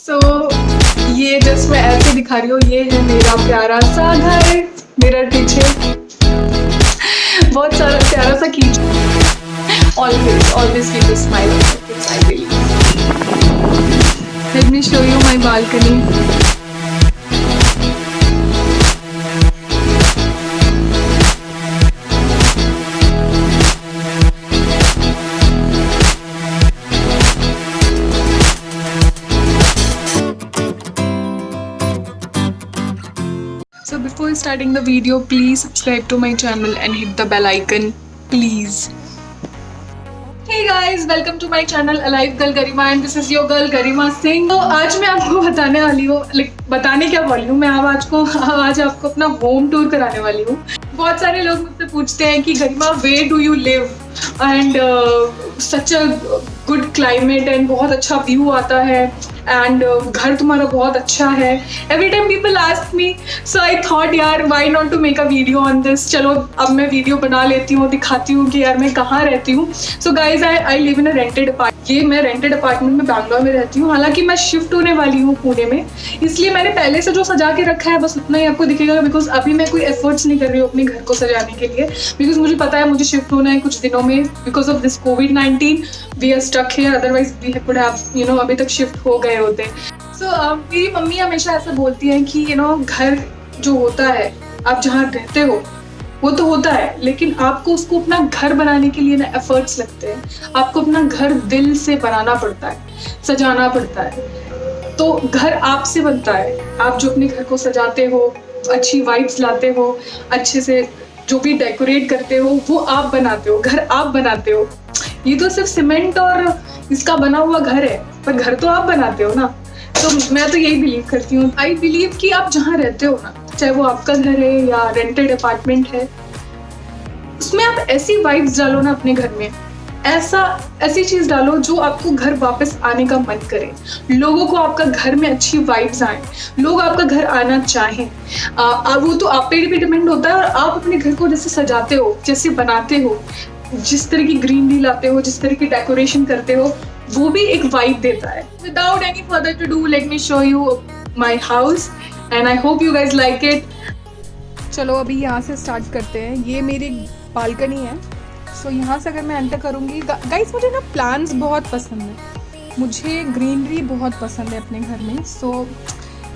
सो ये जस्ट मैं ऐसे दिखा रही हूँ, ये है मेरा प्यारा सा घर, मिरर पीछे बहुत सारा प्यारा सा खींच। Always keep a smile on your face, I believe. Let me show you my balcony. So before starting the video, please subscribe to my channel and hit the bell icon, please. Hey guys, welcome to my channel Alive Girl Garima and this is your girl Garima Singh. तो आज मैं आपको बताने वाली हूँ, बताने क्या वाली हूँ मैं आज आपको अपना होम टूर कराने वाली हूँ। बहुत सारे लोग मुझसे पूछते हैं कि गरिमा where do you live and such a good climate and बहुत अच्छा व्यू आता है एंड घर तुम्हारा बहुत अच्छा है। Every time people ask me, so I thought यार why not to make a video on this. चलो अब मैं वीडियो बना लेती हूँ, दिखाती हूँ कि यार मैं कहाँ रहती हूँ। So guys I live in a rented apartment. ये मैं रेंटेड अपार्टमेंट में बैंगलोर में रहती हूँ। हालांकि मैं शिफ्ट होने वाली हूँ पुणे में, इसलिए मैंने पहले से जो सजा के रखा है बस उतना ही आपको दिखेगा, बिकॉज अभी मैं कोई एफर्ट्स नहीं कर रही हूँ अपने घर को सजाने के लिए, बिकॉज मुझे पता है मुझे शिफ्ट होना है कुछ दिनों में। Because of this COVID-19 we are stuck here, otherwise we could have अभी तक शिफ्ट हो गए होते। सो मेरी मम्मी हमेशा ऐसा बोलती हैं कि घर जो होता है आप जहाँ रहते हो वो तो होता है, लेकिन आपको उसको अपना घर बनाने के लिए ना एफर्ट्स लगते हैं। आपको अपना घर दिल से बनाना पड़ता है, सजाना पड़ता है। तो घर आपसे बनता है। आप जो अपने घर को सजाते हो, अच्छी वाइब्स लाते हो, अच्छे से जो भी डेकोरेट करते हो वो आप बनाते हो, घर आप बनाते हो। ये तो सिर्फ सीमेंट और इसका बना हुआ घर है, पर घर तो आप बनाते हो ना। तो मैं तो यही बिलीव करती हूँ। आई बिलीव कि आप जहाँ रहते हो ना, चाहे वो आपका घर है या रेंटेड अपार्टमेंट है, उसमें आप ऐसी वाइब्स डालो ना अपने घर में, ऐसी चीज डालो जो आपको घर वापस आने का मन करे, लोगों को आपका घर में अच्छी वाइब्स आए, लोग आपका घर आना चाहें। वो तो आप पे भी डिपेंड होता है। और आप अपने घर को जैसे सजाते हो, जैसे बनाते हो, जिस तरह की ग्रीनरी लाते हो, जिस तरह की डेकोरेशन करते हो, वो भी एक वाइब देता है। Without any further to do, let me show you my house and I hope you guys like it. चलो अभी यहाँ से स्टार्ट करते हैं। ये मेरी बालकनी है। सो यहाँ से अगर मैं एंटर करूँगी, गाइज मुझे ना प्लांट्स बहुत पसंद है, मुझे ग्रीनरी बहुत पसंद है अपने घर में। सो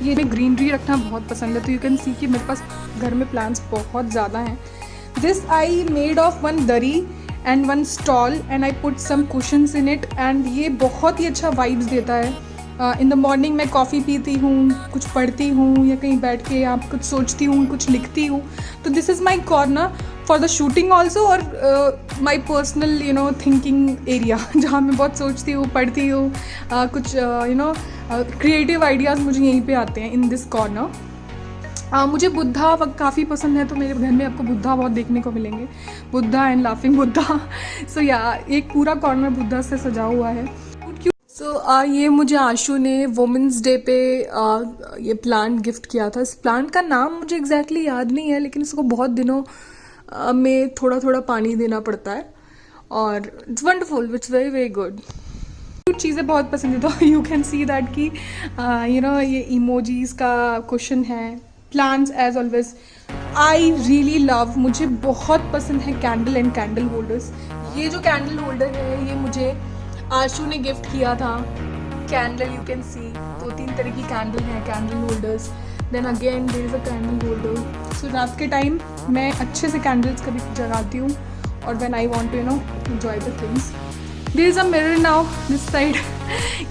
ये मैं ग्रीनरी रखना बहुत पसंद है। तो यू कैन सी कि मेरे पास घर में प्लांट्स बहुत ज़्यादा हैं। This I made of one दरी and one stole and I put some cushions in it and ये बहुत ही अच्छा वाइब्स देता है। इन द मॉर्निंग मैं कॉफ़ी पीती हूँ, कुछ पढ़ती हूँ या कहीं बैठ के आप कुछ सोचती हूँ, कुछ लिखती हूँ। तो this is my corner for the shooting also और माई पर्सनल थिंकिंग एरिया, जहाँ मैं बहुत सोचती हूँ, पढ़ती हूँ, कुछ क्रिएटिव आइडियाज़ मुझे यहीं पे आते हैं इन दिस कॉर्नर। मुझे बुद्धा काफ़ी पसंद है, तो मेरे घर में आपको बुद्धा बहुत देखने को मिलेंगे, बुद्धा एंड लाफिंग बुद्धा। सो या एक पूरा कॉर्नर बुद्धा से सजा हुआ है। सो ये मुझे आशु ने वुमेंस डे पे ये प्लांट गिफ्ट किया था। इस प्लांट का नाम मुझे एग्जैक्टली याद नहीं है, लेकिन इसको बहुत दिनों में थोड़ा थोड़ा पानी देना पड़ता है और it's wonderful, it's very very good. चीज़ें बहुत पसंद है। तो यू कैन सी दैट कि ये इमोजीज का क्वेश्चन है। Plants as always I really love, मुझे बहुत पसंद है कैंडल एंड कैंडल होल्डर्स। ये जो कैंडल होल्डर है ये मुझे आशु ने गिफ्ट किया था। कैंडल यू कैन सी 2-3 तरह की कैंडल हैं, candle holders. Then again there is a candle holder. So रात के टाइम मैं अच्छे से कैंडल्स कभी जलाती हूँ और when I want to enjoy the things. There is a mirror now this side.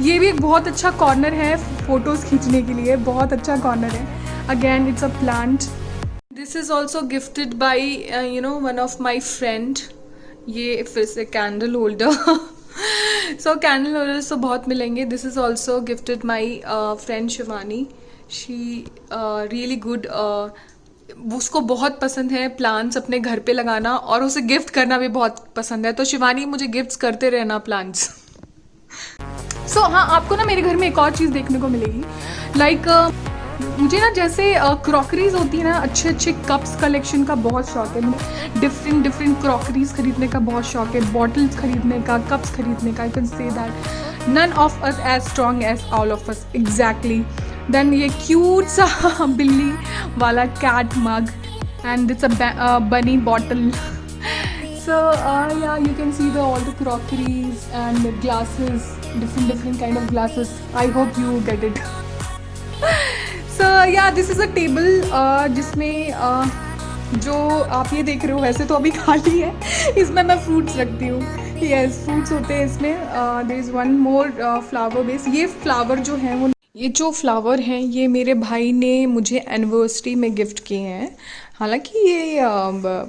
ये भी एक बहुत अच्छा कॉर्नर है फोटोज़ खींचने के लिए, बहुत अच्छा कॉर्नर है। Again it's a plant. This is also gifted by one of my friend. ये फिर से कैंडल होल्डर। सो कैंडल होल्डर्स तो बहुत मिलेंगे। This is also gifted my friend Shivani. She really good, उसको बहुत पसंद है प्लांट्स अपने घर पे लगाना और उसे गिफ्ट करना भी बहुत पसंद है। तो शिवानी मुझे गिफ्ट्स करते रहना प्लांट्स। सो हाँ, आपको ना मेरे घर में एक और चीज़ देखने को मिलेगी। लाइक मुझे ना जैसे क्रॉकरीज होती है ना, अच्छे अच्छे कप्स कलेक्शन का बहुत शौक है। मुझे डिफरेंट क्रॉकरीज खरीदने का बहुत शौक है, बॉटल्स खरीदने का, कप्स खरीदने का। I can say that none of us as strong as all of us, exactly. Then ये cute सा बिल्ली वाला cat mug, and it's a bunny bottle. So yeah, you can see all the crockeries and the glasses, different kind of glasses. I hope you get it. So yeah, this is a table जिसमें जो आप ये देख रहे हो वैसे तो अभी खाली है, इसमें मैं फ्रूट्स रखती हूँ. यस, फ्रूट्स होते हैं इसमें. There is one more flower base. ये फ्लावर जो है वो, ये जो फ्लावर हैं ये मेरे भाई ने मुझे एनिवर्सरी में गिफ्ट किए हैं. हालांकि ये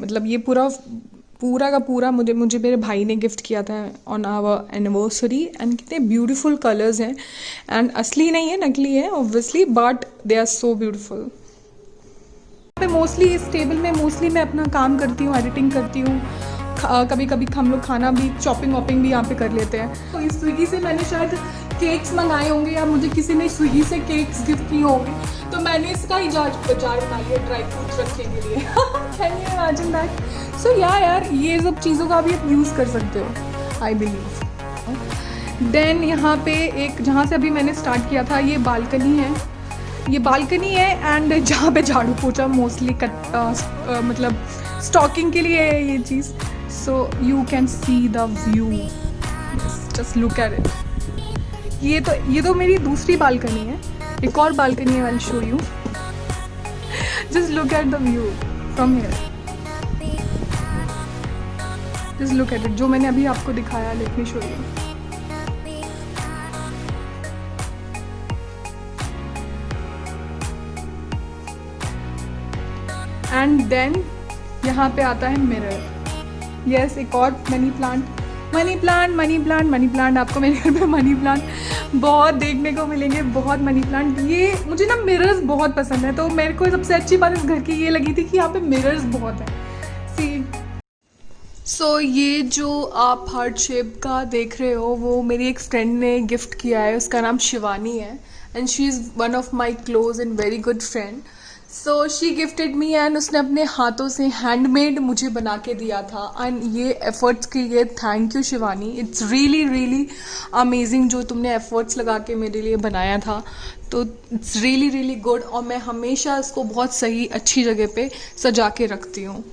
मतलब ये पूरा का पूरा मुझे मेरे भाई ने गिफ्ट किया था ऑन आवर एनिवर्सरी. एंड कितने ब्यूटीफुल कलर्स हैं. एंड असली नहीं है, नकली है obviously, but they are so beautiful. Mostly इस टेबल में मोस्टली मैं अपना काम करती हूँ, एडिटिंग करती हूँ. कभी कभी हम लोग खाना भी, शॉपिंग वॉपिंग भी यहाँ पे कर लेते हैं. तो इस स्विगी से मैंने शायद केक्स मंगाए होंगे या मुझे किसी ने स्विगी से केक्स गिफ्ट किए होंगे, तो मैंने इसका ही जार बना लिया ड्राई फ्रूट्स रखने के लिए. Can you imagine that? So यार ये सब चीज़ों का भी आप यूज़ कर सकते हो, आई बिलीव. देन यहाँ पे एक, जहाँ से अभी मैंने स्टार्ट किया था, ये बालकनी है. ये बालकनी है एंड जहाँ पे झाड़ू पोछा मोस्टली मतलब स्टॉकिंग के लिए है ये चीज़. So you can see the view, just look at it. ये तो मेरी दूसरी बालकनी है. एक और बालकनी है, I will show you. Just look at the view from here. Just look at it. जो मैंने अभी आपको दिखाया, let me show you. And then यहाँ पे आता है मिरर. यस, एक और मनी प्लांट. आपको मेरे घर पे मनी प्लांट बहुत देखने को मिलेंगे, बहुत मनी प्लांट. ये मुझे ना मिरर्स बहुत पसंद है, तो मेरे को सबसे अच्छी बात इस घर की ये लगी थी कि यहाँ पे मिरर्स बहुत हैं. सी. सो ये जो आप हार्ट शेप का देख रहे हो वो मेरी एक फ्रेंड ने गिफ्ट किया है. उसका नाम शिवानी है and she is one of my close and very good friend. So she gifted me and उसने अपने हाथों से हैंडमेड मुझे बना के दिया था. एंड ये एफ़र्ट्स के लिए thank you Shivani. It's really amazing जो तुमने एफ़र्ट्स लगा के मेरे लिए बनाया था. तो इट्स रियली गुड. और मैं हमेशा इसको बहुत सही अच्छी जगह पे सजा के रखती हूँ.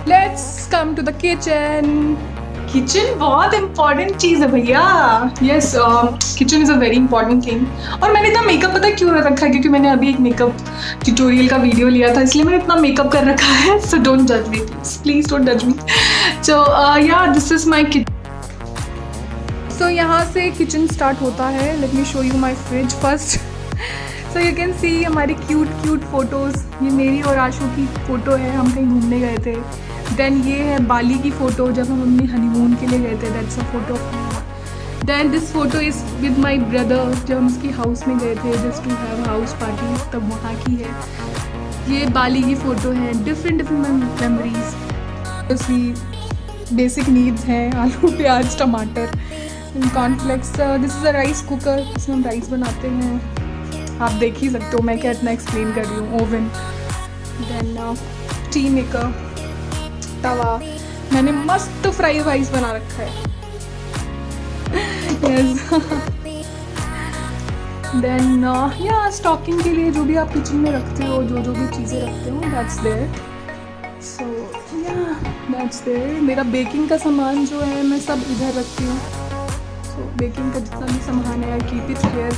Let's come to the kitchen. Kitchen बहुत इंपॉर्टेंट चीज़ है भैया. Yes, kitchen is a very important thing. और मैंने इतना मेकअप पता क्यों रखा है, क्योंकि मैंने अभी एक मेकअप ट्यूटोरियल का वीडियो लिया था, इसलिए मैंने इतना मेकअप कर रखा है. सो डोंट जज मी, प्लीज डोंट जज मी. सो yeah this is my kitchen. सो यहाँ से किचन स्टार्ट होता है. Late me show you my fridge first. So you can सी हमारी क्यूट फोटोज़. ये मेरी और आशू की फ़ोटो है, हम कहीं घूमने गए थे. देन ये है बाली की फ़ोटो जब हम अपनी हनीमून के लिए गए थे. That's a photo of me. Then this photo is with my brother जब हम उसकी हाउस में गए थे just to have house party, तब वहाँ की है. ये बाली की फ़ोटो है. Different memories. बेसिक नीड्स हैं आलू प्याज टमाटर cornflakes. This is a rice cooker, इसमें हम राइस बनाते हैं. आप देख ही सकते हो मैं क्या इतना एक्सप्लेन कर रही हूँ. ओवन. देन टी मेकर, तवा. मैंने मस्त फ्राइड राइस बना रखा है. यस. देन या स्टॉकिंग के लिए जो भी आप किचन में रखते हो, जो भी चीज़ें रखते हो, दैट्स देयर. सो या दैट्स देयर. मेरा बेकिंग का सामान जो है मैं सब इधर रखती हूँ. सो बेकिंग का जितना भी सामान है आई कीप इट हियर.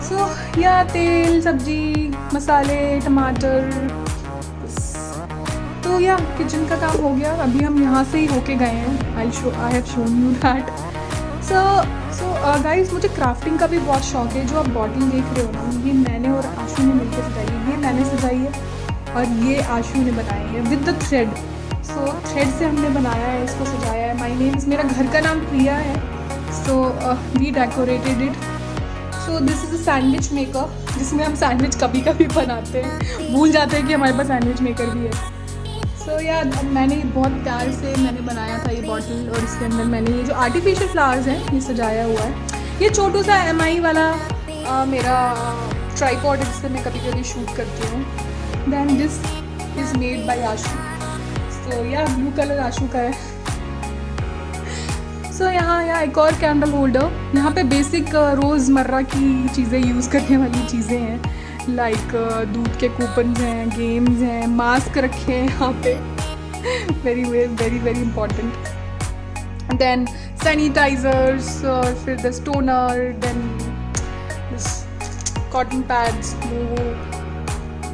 सो या तेल, सब्जी, मसाले, टमाटर. तो या किचन का काम हो गया. अभी हम यहाँ से ही होके गए हैं. I have shown you that. So guys, मुझे क्राफ्टिंग का भी बहुत शौक है. जो आप बॉटल देख रहे हो ना, ये मैंने और आशू ने मिलकर सजाई है. ये मैंने सजाई है और ये आशू ने बनाई है with the thread. So thread से हमने बनाया है, इसको सजाया है. माई नेम, मेरा घर का नाम प्रिया है. So we decorated it. So this is a sandwich maker जिसमें हम सैंडविच कभी कभी बनाते हैं, भूल जाते हैं कि हमारे पास सैंडविच मेकर भी है. सो यार मैंने बहुत प्यार से मैंने बनाया था ये बॉटल. और इसके अंदर मैंने ये जो आर्टिफिशियल फ्लावर्स हैं ये सजाया हुआ है. ये छोटू सा MI वाला मेरा ट्राईपॉड है जिससे मैं कभी कभी शूट करती हूँ. Then this is made by Ashu. So yeah blue colour आशू का है. सो यहाँ एक और कैंडल होल्डर, यहाँ पे बेसिक रोज़मर्रा की चीज़ें यूज़ करने वाली चीज़ें हैं, लाइक दूध के कूपन्स हैं, गेम्स हैं, मास्क रखे हैं यहाँ पे, very very very important. Then sanitisers, और फिर the toner, then cotton pads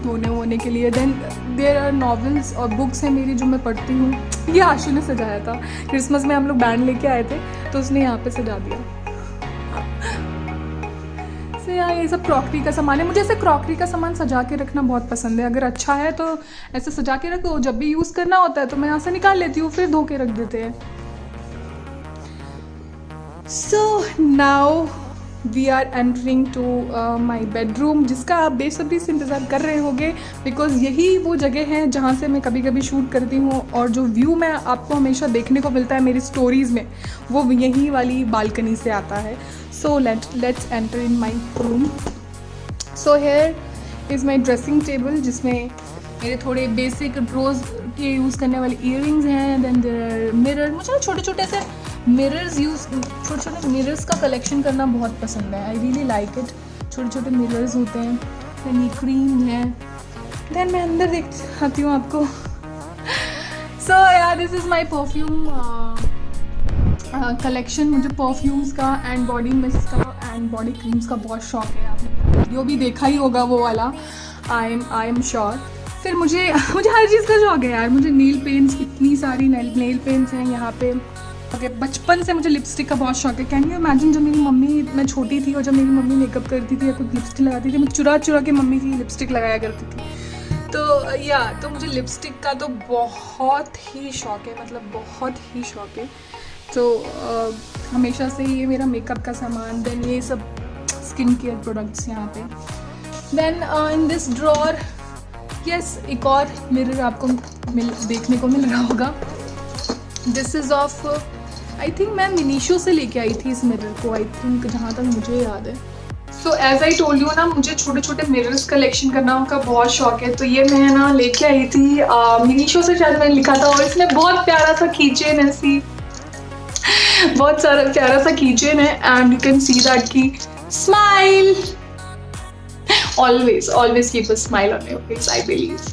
धोने वोने के लिए। देन देयर आर नॉवेल्स और बुक्स हैं मेरी जो मैं पढ़ती हूँ। ये आशु ने सजाया था, क्रिसमस में हम लोग बैंड लेके आए थे तो उसने यहाँ पे सजा दिया। सो यार ये सब क्रॉकरी का सामान है। मुझे ऐसे क्रॉकरी का सामान सजा के रखना बहुत पसंद है। अगर अच्छा है तो ऐसे सजा के रखो, जब भी यूज़ करना होता है तो मैं यहाँ से निकाल लेती हूँ, फिर धो के रख देते हैं। So now we are entering to my bedroom, जिसका आप बेसब्री से इंतज़ार कर रहे होंगे, बिकॉज़ यही वो जगह है जहाँ से मैं कभी कभी शूट करती हूँ, और जो व्यू मैं आपको हमेशा देखने को मिलता है मेरी स्टोरीज़ में, वो यही वाली बालकनी से आता है। So let's enter in my room. So here is my dressing table, जिसमें मेरे थोड़े बेसिक ड्रोज के यूज़ करने वाले ईयरिंग्स हैं। देन देयर मिरर, मुझे छोटे छोटे से मिरर्स छोटे छोटे मिरर्स का कलेक्शन करना बहुत पसंद है। आई रियली लाइक इट। छोटे छोटे मिरर्स होते हैं। देन ये क्रीम है। देन मैं अंदर देख आती हूँ आपको। सो यार this is my perfume collection. मुझे परफ्यूम्स का एंड बॉडी मिस्ट का एंड बॉडी क्रीम्स का बहुत शौक है। आपने वीडियो भी देखा ही होगा वो वाला, आई एम श्योर। फिर मुझे हर चीज़ का शौक है यार। मुझे नेल पेंट्स, इतनी सारी नेल पेंट्स हैं यहाँ पे। ओके, बचपन से मुझे लिपस्टिक का बहुत शौक है। कैन यू इमेजिन, जब मेरी मम्मी, मैं छोटी थी और जब मेरी मम्मी मेकअप करती थी या कुछ लिपस्टिक लगाती थी, मैं चुरा के मम्मी की लिपस्टिक लगाया करती थी। तो मुझे लिपस्टिक का तो बहुत ही शौक है, मतलब बहुत ही शौक है। तो हमेशा से ये मेरा मेकअप का सामान। देन ये सब स्किन केयर प्रोडक्ट्स यहाँ पे। Then in this drawer, yes, एक और मिरर आपको देखने को मिल रहा होगा। This is of, I think मैं मिनीशो से लेके आई थी इस मिरर को, आई थिंक, जहाँ तक मुझे याद है। So as I told you ना, मुझे छोटे छोटे मिरर्स कलेक्शन करना का बहुत शौक है। तो ये मैं ना लेके आई थी मिनीशो से, शायद मैंने लिखा था। और इसमें बहुत प्यारा सा कीचेन है, सी बहुत सारा प्यारा सा कीचेन है। And you can see that की smile, always keep a smile on your face, I believe.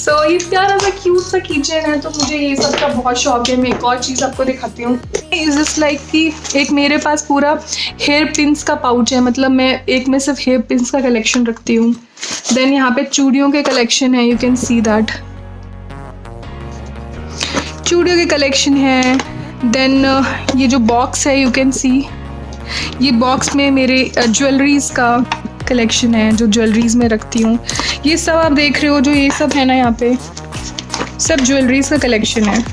So ये प्यारा सा क्यूट सा कीचेन है। तो मुझे ये सब का बहुत शौक है। मैं एक और चीज़ आपको दिखाती हूँ। इज दिस लाइक कि एक मेरे पास पूरा हेयर पिन्स का पाउच है, मतलब मैं एक में सिर्फ हेयर पिन्स का कलेक्शन रखती हूँ। देन यहाँ पे चूड़ियों के कलेक्शन है, यू कैन सी दैट, चूड़ियों के कलेक्शन है। देन ये जो बॉक्स है, यू कैन सी, ये बॉक्स में मेरे ज्वेलरीज का कलेक्शन है, जो ज्वेलरीज में रखती हूँ। ये सब आप देख रहे हो, जो ये सब है ना, यहाँ पे सब ज्वेलरीज का कलेक्शन है।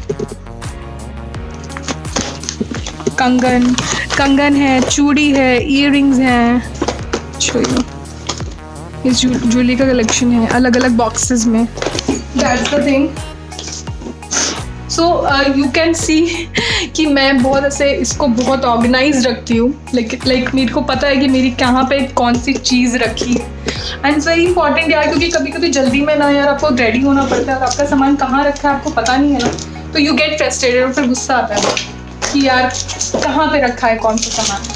कंगन है, चूड़ी है, ईयरिंग्स हैं, इस ज्वेलरी का कलेक्शन है अलग अलग बॉक्सेस में। That's the thing. So you can सी कि मैं बहुत ऐसे इसको बहुत ऑर्गेनाइज रखती हूँ। लाइक मेरे को पता है कि मेरी कहाँ पे कौन सी चीज़ रखी है। एंड इट्स वेरी इंपॉर्टेंट यार, क्योंकि कभी कभी जल्दी में ना यार आपको रेडी होना पड़ता है और आपका सामान कहाँ रखा है आपको पता नहीं है ना, तो यू गेट फ्रस्ट्रेटेड और फिर गुस्सा आता है कि यार कहाँ पे रखा है कौन सा सामान।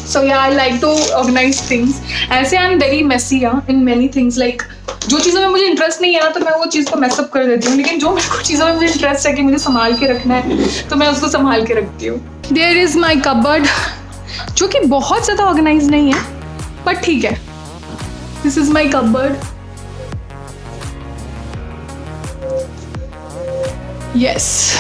So yeah I like to organise things. ऐसे I am very messy in many things. Like जो चीज़ों में मुझे इंटरेस्ट नहीं है ना, तो मैं वो चीज़ को मैसअप कर देती हूँ। लेकिन जो मेरे को चीज़ों में मुझे इंटरेस्ट है कि मुझे संभाल के रखना है, तो मैं उसको संभाल के रखती हूँ। देयर इज़ माई कबर्ड, जो कि बहुत ज़्यादा ऑर्गेनाइज नहीं है, बट ठीक है। This is my cupboard. Yes,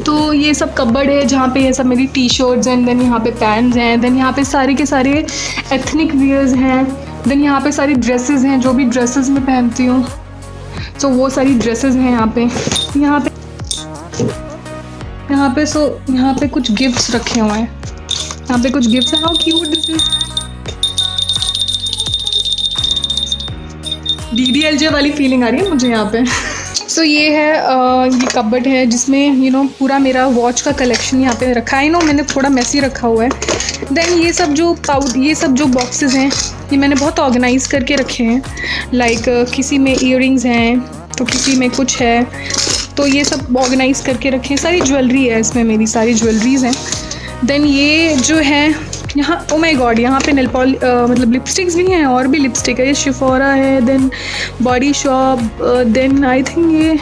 तो ये सब कबर्ड है जहाँ पे ये सब मेरी टी शर्ट्स हैं। देन यहाँ पे पैंट्स हैं। देन यहाँ पे सारे के सारे एथनिक वियर्स हैं। देन यहाँ पे सारी ड्रेसेस हैं, जो भी ड्रेसेस मैं पहनती हूँ, तो वो सारी ड्रेसेस हैं यहाँ पे। यहाँ पे कुछ गिफ्ट्स रखे हुए हैं। यहाँ पे कुछ गिफ्ट्स हैं। How cute this is. DDLJ वाली फीलिंग आ रही है मुझे यहाँ पे। सो ये है ये कबर्ड है जिसमें पूरा मेरा वॉच का कलेक्शन यहाँ पे रखा है। मैंने थोड़ा मैसी रखा हुआ है। देन ये सब जो बॉक्सेस हैं, ये मैंने बहुत ऑर्गेनाइज करके रखे हैं। लाइक किसी में ईयरिंग्स हैं, तो किसी में कुछ है, तो ये सब ऑर्गेनाइज करके रखे हैं। सारी ज्वेलरी है इसमें, मेरी सारी ज्वेलरीज हैं। देन ये जो है यहाँ, ओ माय गॉड, यहाँ पे नेल मतलब लिपस्टिक्स भी हैं, और भी लिपस्टिक है। ये शिफोरा है, then Body Shop, then I think ये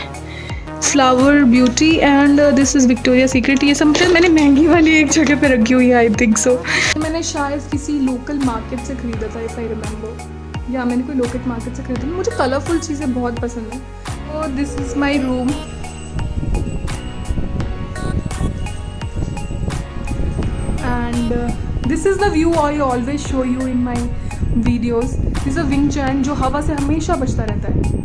flower beauty and this is Victoria Secret. ये सब मतलब मैंने महंगी वाली एक जगह पे रखी हुई है, आई थिंक सो। मैंने शायद किसी लोकल मार्केट से ख़रीदा था, इफ़ आई रिमेंबर, या मैंने कोई लोकल मार्केट से ख़रीदा। मुझे कलरफुल चीज़ें बहुत पसंद है। तो this is my room. And this is the view I always show you in my videos. This a wind chime जो हवा से हमेशा बचता रहता है।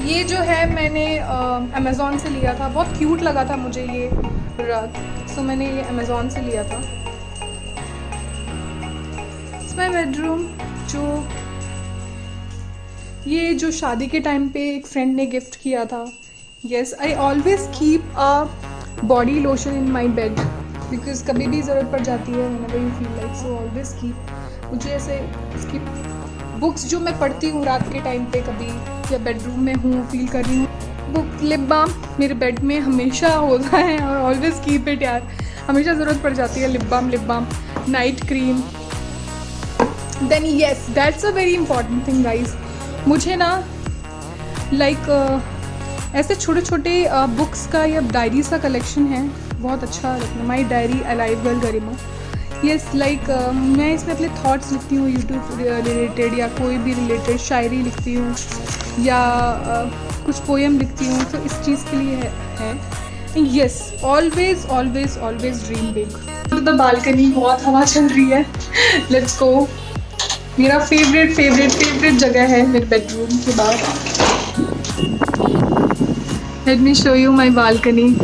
ये जो है मैंने अमेज़ॉन से लिया था, बहुत क्यूट लगा था मुझे ये रग, सो मैंने ये अमेज़ॉन से लिया था। It's my bedroom. ये जो शादी के टाइम पे एक फ्रेंड ने गिफ्ट किया था। Yes, I always keep a body lotion in my bed because कभी भी ज़रूरत पड़ जाती है, whenever you feel like, so always keep. मुझे ऐसे इसकी बुक्स जो मैं पढ़ती हूँ रात के टाइम पे, कभी या बेडरूम में हूँ फील कर रही हूँ, बुक लिप बाम मेरे बेड में हमेशा होता है और ऑलवेज कीप इट यार, हमेशा ज़रूरत पड़ जाती है lip balm, night cream. Then yes, that's a very important thing guys. मुझे ना लाइक ऐसे छोटे छोटे बुक्स का या डायरीज का कलेक्शन है, बहुत अच्छा लगता। My diary alive girl Garima. Yes, like मैं इसमें अपने थॉट्स लिखती हूँ यूट्यूब रिलेटेड, या कोई भी रिलेटेड शायरी लिखती हूँ, या कुछ पोएम लिखती हूँ, तो इस चीज़ के लिए है। Yes, always always always dream big. The balcony, बहुत हवा चल रही है, लेट्स गो। मेरा फेवरेट जगह है मेरे बेडरूम के बाद। Late me show you my balcony.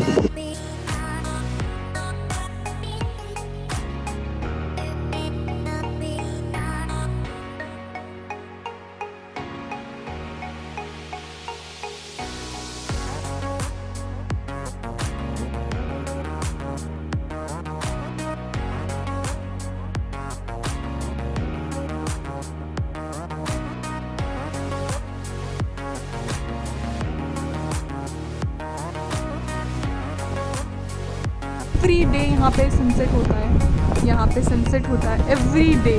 Every day यहाँ पे सनसेट होता है, यहाँ पे सनसेट होता है एवरी डे।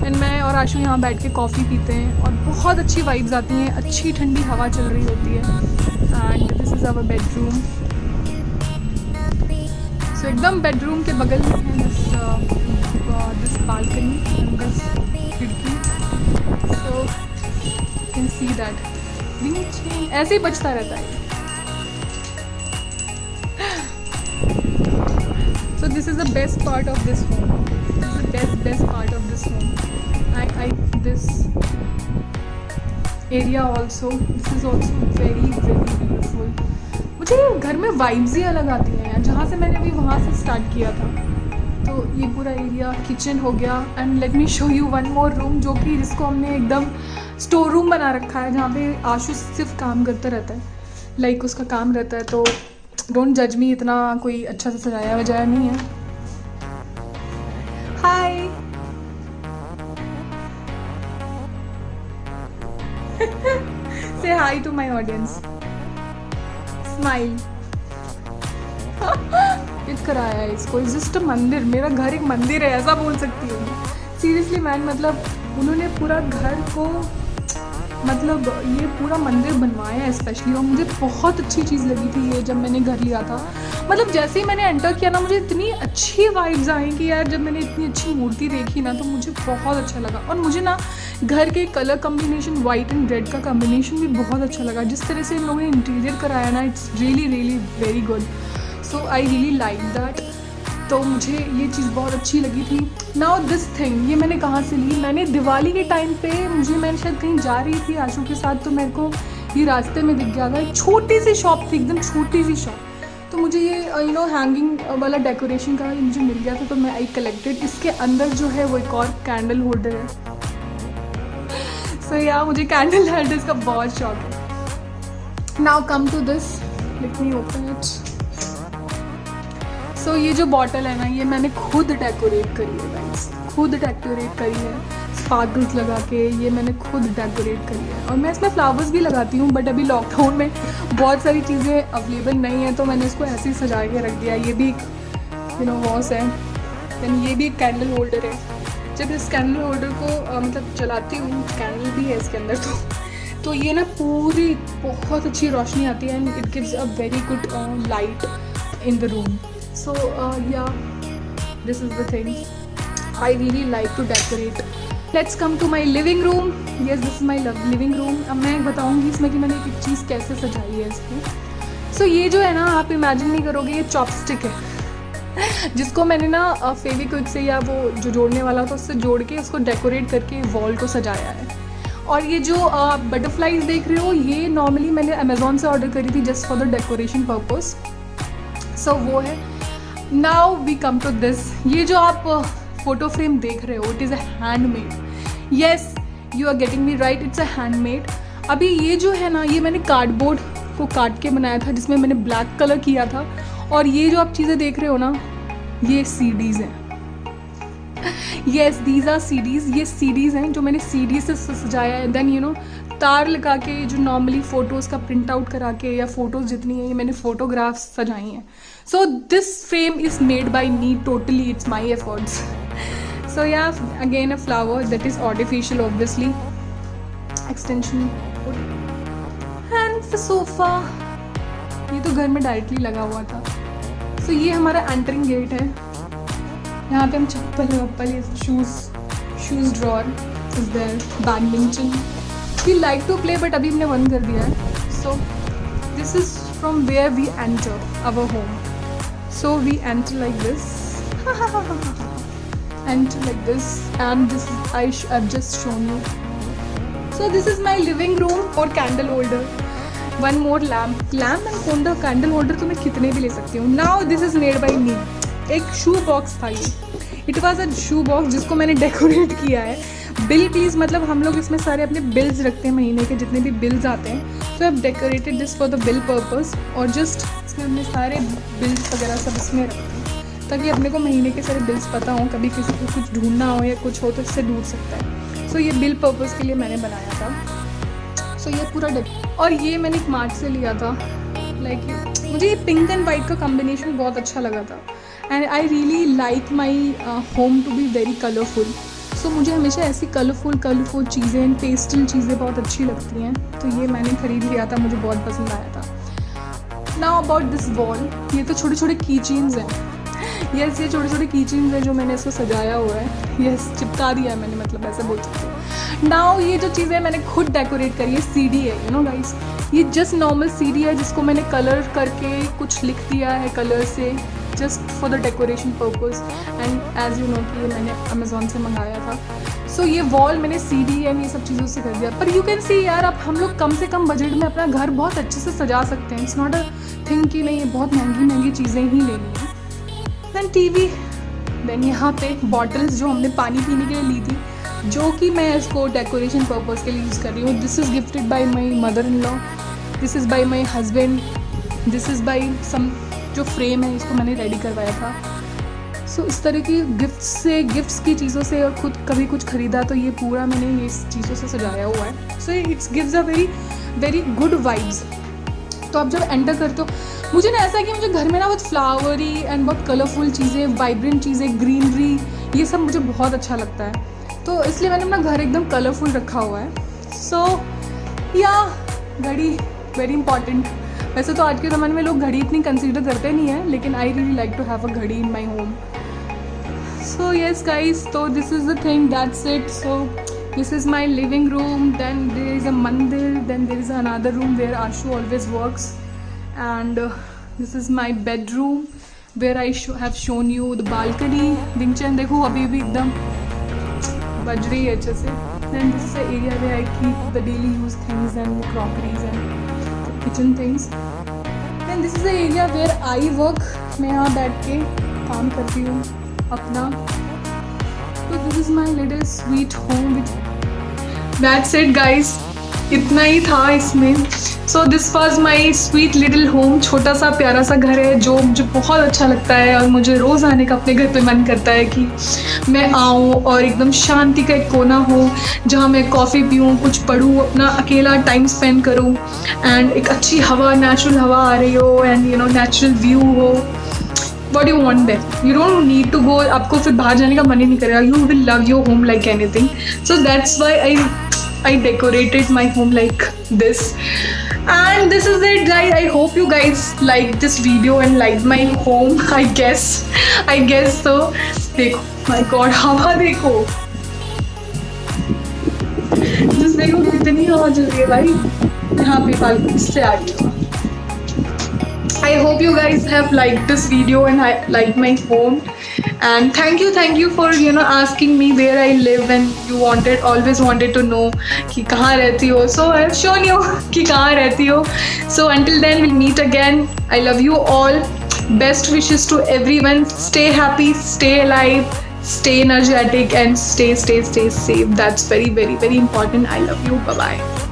एंड मैं और आशु यहाँ बैठ के कॉफ़ी पीते हैं और बहुत अच्छी वाइब्स आती हैं, अच्छी ठंडी हवा चल रही होती है। And this is our bedroom. So एकदम बेडरूम के बगल में है दिस बालकनी, दिस खिड़की। सो यू कैन सी दैट ऐसे ही बचता रहता है। So this is the best part of this home. This is the best part of this home. This area also. This is also very beautiful. मुझे घर में vibes ही अलग आती हैं यार, जहाँ से मैंने अभी वहाँ से स्टार्ट किया था। तो ये पूरा एरिया किचन हो गया। And let me show you one more room, जो कि जिसको हमने एकदम स्टोर रूम बना रखा है, जहाँ पे आशु सिर्फ काम करता रहता है, लाइक उसका काम रहता है। तो डोंट जज मी, इतना कोई अच्छा से सजाया वजाया नहीं है। Hi say hi to my audience, smile. It कराया है इसको, इज जस्ट अ मंदिर। मेरा घर एक मंदिर है, ऐसा बोल सकती हूँ सीरियसली मैन। मतलब उन्होंने पूरा घर को, मतलब ये पूरा मंदिर बनवाया है स्पेशली। और मुझे बहुत अच्छी चीज़ लगी थी ये, जब मैंने घर लिया था। मतलब जैसे ही मैंने एंटर किया ना, मुझे इतनी अच्छी वाइब्स आई कि यार, जब मैंने इतनी अच्छी मूर्ति देखी ना, तो मुझे बहुत अच्छा लगा। और मुझे ना घर के colour combination, white and red का कम्बिनेशन भी बहुत अच्छा लगा। जिस तरह से इन लोगों ने इंटीरियर कराया ना, it's really really very good. So I really like that. तो मुझे ये चीज़ बहुत अच्छी लगी थी। नाउ दिस थिंग, ये मैंने कहाँ से ली? मैंने दिवाली के टाइम पे, मैं शायद कहीं जा रही थी आशु के साथ, तो मेरे को ये रास्ते में दिख गया था। एक छोटी सी शॉप थी, एकदम छोटी सी शॉप। तो मुझे ये हैंगिंग वाला डेकोरेशन का मुझे मिल गया था, तो मैं आई कलेक्टेड। इसके अंदर जो है वो एक और कैंडल होल्डर है। सो यार, मुझे कैंडल होल्डर्स का बहुत शौक है। Now come to this, let me open it. So ये जो बॉटल है ना, ये मैंने खुद डेकोरेट करी है गाइस, खुद डेकोरेट करी है। स्पार्कल्स लगा के ये मैंने खुद डेकोरेट करी है। और मैं इसमें फ्लावर्स भी लगाती हूँ, बट अभी लॉकडाउन में बहुत सारी चीज़ें अवेलेबल नहीं है तो मैंने इसको ऐसे ही सजा के रख दिया। ये भी वॉस है, दैन ये भी एक कैंडल होल्डर है। जब इस कैंडल होल्डर को मतलब जलाती हूँ, कैंडल भी है इसके अंदर, तो ये ना पूरी बहुत अच्छी रोशनी आती है and it gives a very good light in the room. So yeah this is the thing I really like to decorate. Let's come to my living room. Yes, this is my living room. अब मैं बताऊँगी इसमें कि मैंने एक चीज़ कैसे सजाई है इसको। So ये जो है ना, आप इमेजिन नहीं करोगे, ये चॉपस्टिक है जिसको मैंने ना फेविक्विक से या वो जो जोड़ने वाला था उससे जोड़ के इसको डेकोरेट करके वॉल को सजाया है। और ये जो बटरफ्लाइज देख रहे हो, ये नॉर्मली मैंने अमेज़ॉन से ऑर्डर करी थी just for the decoration purpose. So वो है। Now we come to this. ये जो आप फोटो फ्रेम देख रहे हो, it is a handmade. Yes, you are getting me right, it's a handmade. अभी ये जो है ना, ये मैंने कार्डबोर्ड को काट के बनाया था जिसमें मैंने ब्लैक कलर किया था। और ये जो आप चीज़ें देख रहे हो ना, ये सीडीज़ हैं। Yes, these are CDs. ये सीडीज़ हैं जो मैंने सीडी से सजाया है। देन तार लगा के जो नॉर्मली फ़ोटोज़ का प्रिंट आउट करा के या फ़ोटोज़ जितनी है ये मैंने फ़ोटोग्राफ्स सजाई हैं। So this frame is made by me totally, it's my efforts. So yeah, again a flower that is artificial obviously. Extension and the sofa, ये तो घर में डायरेक्टली लगा हुआ था। So ये हमारा एंटरिंग गेट है। यहाँ पे हम चप्पल shoes drawer is there, badminton we like to play but अभी हमने बंद कर दिया है। So this is from where we enter our home. So we enter like this and like this, and this is I've just shown you. So this is my living room और candle holder, one more lamp and candle holder तो मैं कितने भी ले सकती हूँ। Now this is made by me. एक शू box था ये, it was a shoe box जिसको मैंने डेकोरेट किया है। बिल प्लीज़, मतलब हम लोग इसमें सारे अपने बिल्स रखते हैं, महीने के जितने भी बिल्स आते हैं। तो I decorated this for the bill purpose और जस्ट इसमें हमने सारे बिल्स वगैरह सब इसमें रखते हैं ताकि अपने को महीने के सारे बिल्स पता हो, कभी किसी को कुछ ढूंढना हो या कुछ हो तो इससे ढूंढ सकता है। सो ये बिल पर्पज़ के लिए मैंने बनाया था। सो ये पूरा और ये मैंने एक मार्ट से लिया था। लाइक मुझे ये पिंक एंड वाइट का कॉम्बिनेशन बहुत अच्छा लगा था and I really like my home to be very colourful. So मुझे हमेशा ऐसी कलरफुल चीज़ें, पेस्टल चीज़ें बहुत अच्छी लगती हैं, तो ये मैंने ख़रीद लिया था, मुझे बहुत पसंद आया था। नाउ अबाउट दिस वॉल, ये तो छोटे छोटे की चेन्स हैं। यस, ये छोटे छोटे की चेन्स हैं जो मैंने इसको सजाया हुआ है। यस, चिपका दिया है मैंने, मतलब ऐसे बोल सकते हो। नाउ ये जो चीज़ें मैंने खुद डेकोरेट करी है, सीडी है, यू नो गाइस, ये जस्ट नॉर्मल सीडी है जिसको मैंने कलर करके कुछ लिख दिया है कलर से, just for the decoration purpose. And as you know कि ये मैंने अमेज़ॉन से मंगाया था। सो ये वॉल मैंने सीडी एंड ये सब चीज़ों से कर दिया। पर यू कैन सी यार, अब हम लोग कम से कम बजट में अपना घर बहुत अच्छे से सजा सकते हैं। इट्स नॉट अ थिंग कि नहीं बहुत महंगी चीज़ें ही लेनी है। दैन टीवी, दैन यहाँ पे बॉटल्स जो हमने पानी पीने के लिए ली थी, जो कि मैं इसको डेकोरेशन पर्पज़ के लिए यूज़ कर रही हूँ। This is gifted by my mother in law, this is by my husband, this is by some जो फ्रेम है इसको मैंने रेडी करवाया था। सो इस तरह की गिफ्ट्स की चीज़ों से और खुद कभी कुछ ख़रीदा तो ये पूरा मैंने ये चीज़ों से सजाया हुआ है। So it's gives a very good vibes. तो आप जब एंटर करते हो, मुझे ना ऐसा है कि मुझे घर में ना बहुत फ्लावरी एंड बहुत कलरफुल चीज़ें, वाइब्रेंट चीज़ें, ग्रीनरी, ये सब मुझे बहुत अच्छा लगता है। तो इसलिए मैंने अपना घर एकदम कलरफुल रखा हुआ है। सो या घड़ी वेरी इंपॉर्टेंट। वैसे तो आज के ज़माने में लोग घड़ी इतनी कंसीडर करते नहीं हैं, लेकिन I really like to have a घड़ी in my home. So yes guys, तो this is the thing, that's it. So this is my living room, then there is a mandir, then there is another room where Ashu always works, and this is my bedroom where I have shown you the balcony। विंचन देखो अभी भी एकदम बज रही है अच्छे से। then this is the area where I keep the daily use things and crockeries and kitchen things, then this is the area where I work। मैं यहाँ बैठ के काम करती हूँ अपना। तो this is my little sweet home which that's it guys, इतना ही था इसमें। So this was my sweet little home. छोटा सा प्यारा सा घर है जो मुझे बहुत अच्छा लगता है और मुझे रोज़ आने का अपने घर पे मन करता है कि मैं आऊँ और एकदम शांति का एक कोना हो जहाँ मैं कॉफ़ी पीऊँ, कुछ पढूँ, अपना अकेला टाइम स्पेंड करूँ एंड एक अच्छी हवा, नेचुरल हवा आ रही हो and you know natural view हो. What do you want then? You don't need to go. आपको फिर बाहर जाने का मन ही नहीं करेगा. You will love your home like anything. So that's why I decorated my home like this. And this is it, guys. I hope you guys liked this video and liked my home. I guess so. देखो, my God, हवा देखो. Just देखो कितनी हवा चल रही है भाई. यहाँ पे बालकनी से आ रही है. I hope you guys have liked this video and I liked my home, and thank you for asking me where I live and you always wanted to know कि कहाँ रहती हो. So I have shown you कि कहाँ रहती हो. So until then we'll meet again. I love you all. Best wishes to everyone. Stay happy, stay alive, stay energetic and stay safe. That's very, very, very important. I love you. Bye bye.